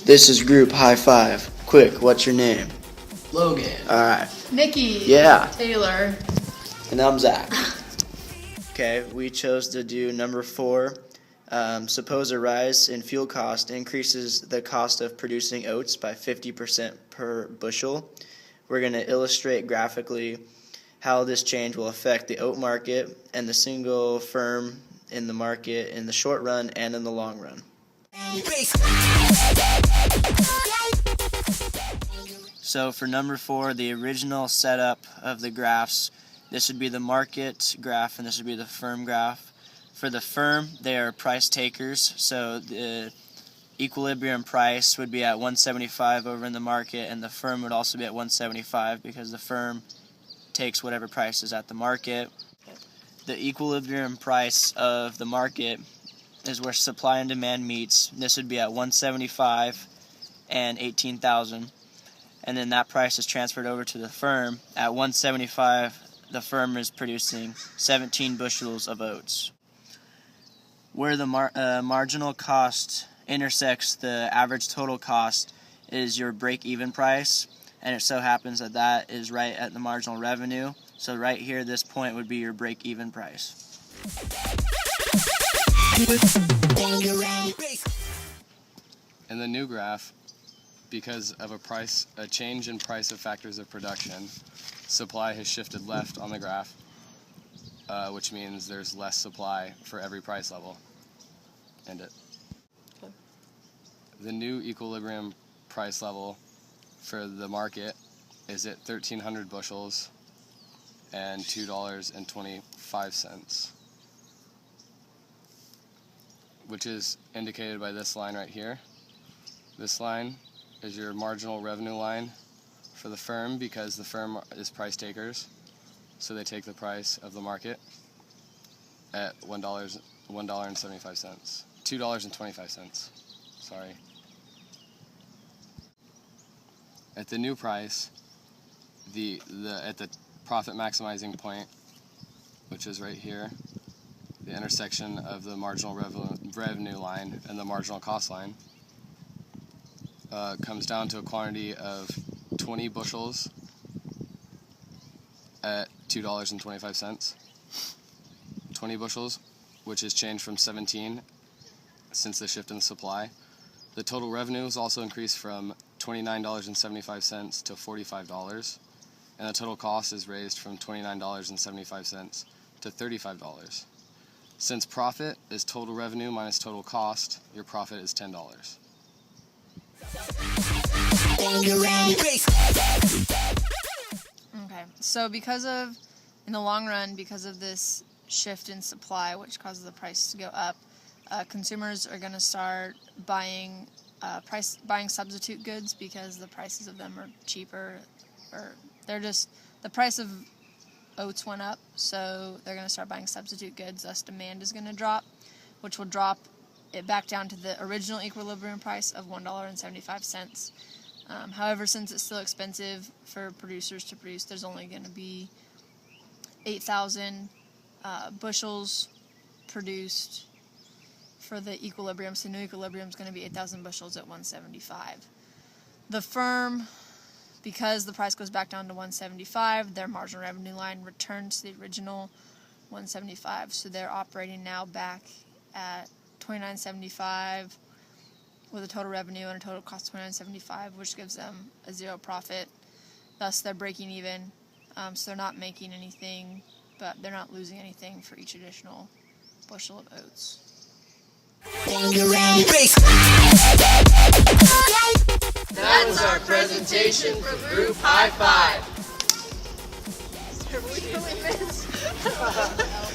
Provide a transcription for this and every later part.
This is Group High Five. Quick, what's your name? Logan. Alright. Nikki. Yeah. Taylor. And I'm Zach. Okay, we chose to do number 4. Suppose a rise in fuel cost increases the cost of producing oats by 50% per bushel. We're going to illustrate graphically how this change will affect the oat market and the single firm in the market in the short run and in the long run. So for number 4, the original setup of the graphs, this would be the market graph and this would be the firm graph. For the firm, they are price takers, so the equilibrium price would be at 175 over in the market, and the firm would also be at 175 because the firm takes whatever price is at the market. The equilibrium price of the market is where supply and demand meets. This would be at 175 and 18,000, and then that price is transferred over to the firm. At 175, the firm is producing 17 bushels of oats. Where the marginal cost intersects the average total cost is your break-even price, and it so happens that that is right at the marginal revenue. So right here, this point would be your break-even price. In the new graph, because of a change in price of factors of production, supply has shifted left on the graph, which means there's less supply for every price level. End it. Okay. The new equilibrium price level for the market is at 1,300 bushels and $2.25, which is indicated by this line right here. This line is your marginal revenue line for the firm because the firm is price takers, so they take the price of the market at $1.75. $2.25. Sorry. At the new price, at the profit maximizing point, which is right here, the intersection of the marginal revenue line and the marginal cost line, comes down to a quantity of 20 bushels at $2.25. 20 bushels, which has changed from 17 since the shift in the supply. The total revenue has also increased from $29.75 to $45, and the total cost is raised from $29.75 to $35. Since profit is total revenue minus total cost, your profit is $10. Okay, so in the long run, because of this shift in supply, which causes the price to go up, consumers are going to start buying substitute goods because the prices of them are cheaper, or the price of oats went up, so they're going to start buying substitute goods, thus demand is going to drop, which will drop it back down to the original equilibrium price of $1.75. However, since it's still expensive for producers to produce, there's only going to be 8,000 bushels produced for the equilibrium, so new equilibrium is going to be 8,000 bushels at 175. The firm, because the price goes back down to 175, their marginal revenue line returns to the original 175, so they're operating now back at $29.75 with a total revenue and a total cost of $29.75, which gives them a zero profit. Thus, they're breaking even, so they're not making anything, but they're not losing anything for each additional bushel of oats. That was our presentation from Group High Five. We totally missed.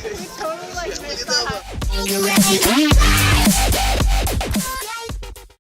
We totally missed that.